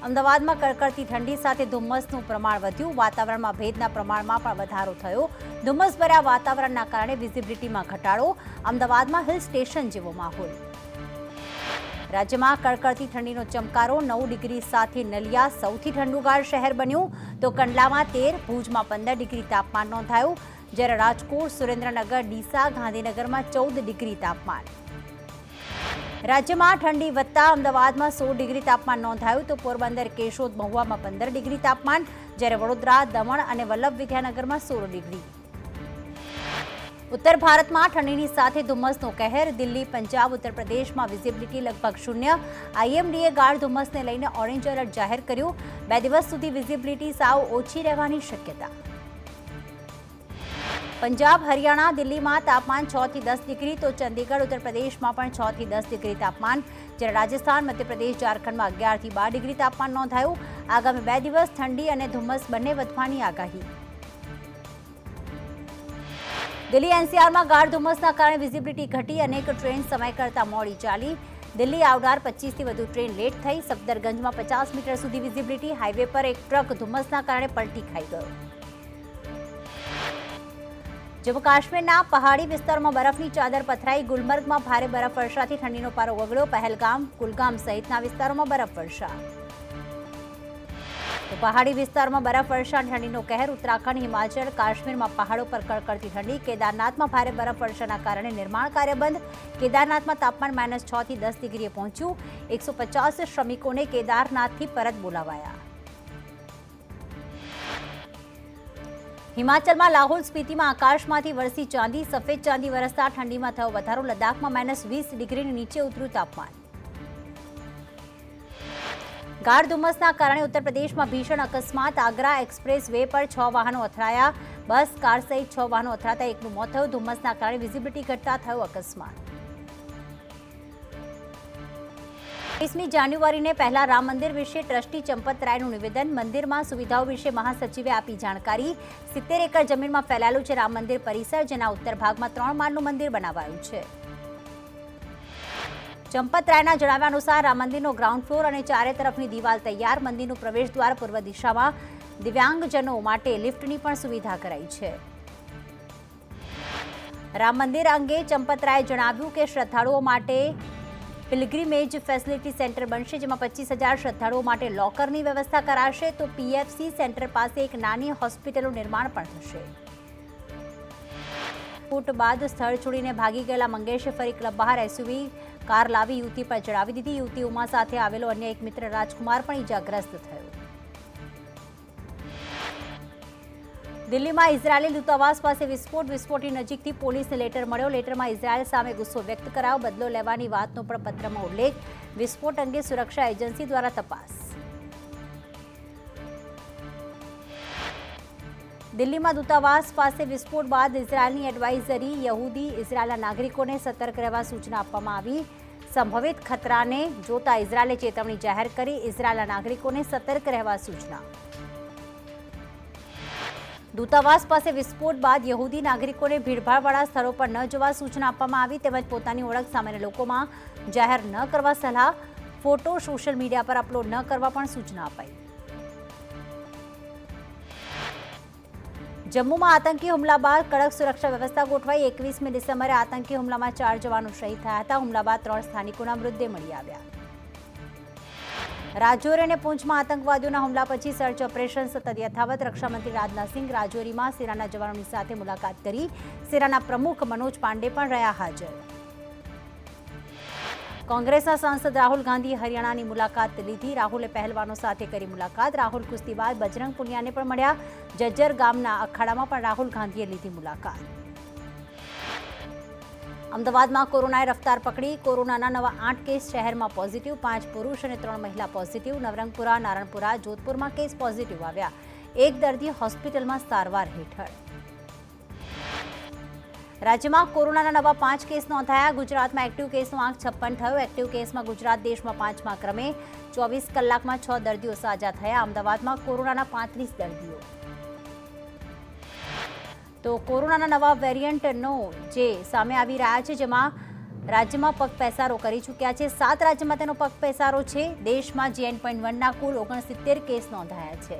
અમદાવાદમાં કડકડતી ઠંડી સાથે ધુમ્મસનું પ્રમાણ વધ્યું. વાતાવરણમાં ભેજના પ્રમાણમાં પણ વધારો થયો. ધુમ્મસભર્યા વાતાવરણના કારણે વિઝિબિલિટીમાં ઘટાડો. અમદાવાદમાં હિલ સ્ટેશન જેવો માહોલ. રાજ્યમાં કડકડતી ઠંડીનો ચમકારો. 9 ડિગ્રી સાથે નલિયા સૌથી ઠંડુગાર શહેર બન્યું, તો કંડલામાં 13, ભુજમાં 15 ડિગ્રી તાપમાન નોંધાયું, જ્યારે રાજકોટ, સુરેન્દ્રનગર, ડીસા, ગાંધીનગરમાં 14 ડિગ્રી તાપમાન. રાજ્યમાં ઠંડી વધતા અમદાવાદમાં 16 ડિગ્રી તાપમાન નોંધાયું, તો પોરબંદર, કેશોદ, મહુવામાં 15 ડિગ્રી તાપમાન, જ્યારે વડોદરા, દમણ અને વલ્લભ વિદ્યાનગરમાં 16 ડિગ્રી. ઉત્તર ભારતમાં ઠંડીની સાથે ધુમ્મસનો કહેર. દિલ્હી, પંજાબ, ઉત્તર પ્રદેશમાં વિઝિબિલિટી લગભગ શૂન્ય. આઈએમડીએ ગાઢ ધુમ્મસને લઈને ઓરેન્જ એલર્ટ જાહેર કર્યું. 2 દિવસ સુધી વિઝિબિલિટી સાવ ઓછી રહેવાની શક્યતા. પંજાબ, હરિયાણા, દિલ્હીમાં તાપમાન 6 થી 10 ડિગ્રી, તો ચંદીગઢ, ઉત્તર પ્રદેશમાં પણ 6 થી 10 ડિગ્રી તાપમાન, જ્યારે રાજસ્થાન, મધ્યપ્રદેશ, ઝારખંડમાં 11 થી 12 ડિગ્રી તાપમાન નોંધાયું. આગામી 2 દિવસ ઠંડી અને ધુમ્મસ બંને વધવાની આગાહી. દિલ્હી એનસીઆરમાં ગાઢ ધુમ્મસના કારણે વિઝિબિલિટી ઘટી. અનેક ટ્રેન સમય કરતાં મોડી ચાલી. દિલ્હી આવનાર 25 થી વધુ ટ્રેન લેટ થઈ. સફદરગંજમાં 50 મીટર સુધી વિઝિબિલિટી. હાઈવે પર એક ટ્રક ધુમ્મસના કારણે પલટી ખાઈ ગયો. જમ્મુ કાશ્મીરના પહાડી વિસ્તારોમાં બરફની ચાદર પથરાઈ. ગુલમર્ગમાં ભારે બરફવર્ષાથી ઠંડીનો પારો ગગડ્યો. પહેલગામ, કુલગામ સહિતના વિસ્તારોમાં બરફવર્ષા. તો પહાડી વિસ્તારોમાં બરફવર્ષા, ઠંડીનો કહેર. ઉત્તરાખંડ, હિમાચલ, કાશ્મીરમાં પહાડો પર કડકડતી ઠંડી. કેદારનાથમાં ભારે બરફવર્ષાના કારણે નિર્માણ કાર્ય બંધ. કેદારનાથમાં તાપમાન -6 થી 10 ડિગ્રીએ પહોંચ્યું. 150 શ્રમિકોને કેદારનાથથી પરત બોલાવાયા. હિમાચલમાં લાહોલ સ્પીતિમાં આકાશમાંથી વરસી ચાંદી. સફેદ ચાંદી વરસતા ઠંડીમાં થયો વધારો. લદ્દાખમાં -20 ડિગ્રીની નીચે ઉતર્યું તાપમાન. ગાઢ ધુમ્મસના કારણે ઉત્તર પ્રદેશમાં ભીષણ અકસ્માત. આગ્રા એક્સપ્રેસ વે પર 6 વાહનો અથડાયા. બસ, કાર સહિત 6 વાહનો અથડાતા એકનું મોત થયું. ધુમ્મસના કારણે વિઝિબિલિટી ઘટતા થયો અકસ્માત. 20મી જાન્યુઆરીને પહેલા રામ મંદિર વિશે ટ્રસ્ટી ચંપત રાયનું નિવેદન. મંદિરમાં સુવિધાઓ વિશે મહાસચિવે આપી જાણકારી. 70 એકર જમીનમાં ફેલાયેલું છે રામ મંદિર પરિસર, જેના ઉત્તર ભાગમાં 3 માળનું મંદિર બનાવાયું છે. ચંપત રાયના જણાવ્યા અનુસાર રામ મંદિરનો ગ્રાઉન્ડ ફ્લોર અને ચારે તરફની દિવાલ તૈયાર. મંદિરનું પ્રવેશદ્વાર પૂર્વ દિશામાં. દિવ્યાંગજનો માટે લિફ્ટની પણ સુવિધા કરાઈ છે. રામ મંદિર અંગે ચંપત રાયે જણાવ્યું કે શ્રદ્ધાળુઓ માટે પિલગ્રીમેજ ફેસિલિટી સેન્ટર બનશે, જેમાં 25,000 શ્રદ્ધાળુઓ માટે લોકરની વ્યવસ્થા કરાશે. તો પીએફસી સેન્ટર પાસે એક નાની હોસ્પિટલનું નિર્માણ પણ થશે. ફૂટ બાદ સ્થળ છોડીને ભાગી ગયેલા મંગેશે ફરી ક્લબ બહાર એસયુવી કાર લાવી યુવતી પર ચડાવી દીધી. યુવતી ઉમા સાથે આવેલો અન્ય એક મિત્ર રાજકુમાર પણ ઇજાગ્રસ્ત થયો. દિલ્હીમાં ઇઝરાયેલી દૂતાવાસ પાસે વિસ્ફોટની નજીકથી પોલીસને લેટર મળ્યો. લેટરમાં ઇઝરાયેલ સામે ગુસ્સો વ્યક્ત કરાયો. બદલો લેવાની વાતનો પણ પત્રમાં ઉલ્લેખ. વિસ્ફોટ અંગે સુરક્ષા એજન્સી દ્વારા તપાસ. દિલ્હીમાં દૂતાવાસ પાસે વિસ્ફોટ બાદ ઇઝરાયેલની એડવાઇઝરી. યહૂદી ઇઝરાયેલના નાગરિકોને સતર્ક રહેવા સૂચના આપવામાં આવી. સંભવિત ખતરાને જોતા ઇઝરાયેલે ચેતવણી જાહેર કરી. ઇઝરાયેલના નાગરિકોને સતર્ક રહેવા સૂચના. દૂતાવાસ પાસે વિસ્ફોટ બાદ યહૂદી નાગરિકોને ભીડભાડવાળા સ્થળો પર ન જવા સૂચના આપવામાં આવી, તેમજ પોતાની ઓળખ સામાન્ય લોકોમાં જાહેર ન કરવા સલાહ. ફોટો સોશિયલ મીડિયા પર અપલોડ ન કરવા પણ સૂચના અપાઈ. જમ્મુમાં આતંકી હુમલા બાદ કડક સુરક્ષા વ્યવસ્થા ગોઠવાઈ. 21મી ડિસેમ્બરે આતંકી હુમલામાં 4 જવાનો શહીદ થયા હતા. હુમલા બાદ 3 સ્થાનિકોના મૃતદેહ મળી આવ્યા. રાજૌરી અને પૂંછમાં આતંકવાદીઓના હુમલા પછી સર્ચ ઓપરેશન સતત યથાવત. રક્ષામંત્રી રાજનાથસિંહ રાજૌરીમાં સેનાના જવાનોની સાથે મુલાકાત કરી. સેનાના પ્રમુખ મનોજ પાંડે પણ રહ્યા હાજર. કોંગ્રેસના સાંસદ રાહુલ ગાંધીએ હરિયાણાની મુલાકાત લીધી. રાહુલે પહેલવાનો સાથે કરી મુલાકાત. રાહુલ કુસ્તી બાદ બજરંગ પુનિયાને પણ મળ્યા. જજ્જર ગામના અખાડામાં પણ રાહુલ ગાંધીએ લીધી મુલાકાત. અમદાવાદમાં કોરોનાએ રફતાર પકડી. કોરોનાના નવા 8 કેસ શહેરમાં પોઝિટિવ. 5 પુરુષ અને 3 મહિલા પોઝિટિવ. નવરંગપુરા, નારણપુરા, જોધપુરમાં કેસ પોઝિટિવ આવ્યા. એક દર્દી હોસ્પિટલમાં સારવાર હેઠળ. રાજ્યમાં કોરોનાના નવા 5 કેસ નોંધાયા. ગુજરાતમાં એક્ટિવ કેસનો આંક 56 થયો. એક્ટિવ કેસમાં ગુજરાત દેશમાં 5મા ક્રમે. 24 કલાકમાં 6 દર્દીઓ સાજા થયા. અમદાવાદમાં કોરોનાના 35 દર્દીઓ. તો કોરોનાના નવા વેરિયન્ટનો જે સામે આવી રહ્યા છે, જેમાં રાજ્યમાં પગપેસારો કરી ચૂક્યા છે। 7 રાજ્યમાં તેનો પગપેસારો છે। દેશમાં GN.1ના કુલ 69 કેસ નોંધાયા છે।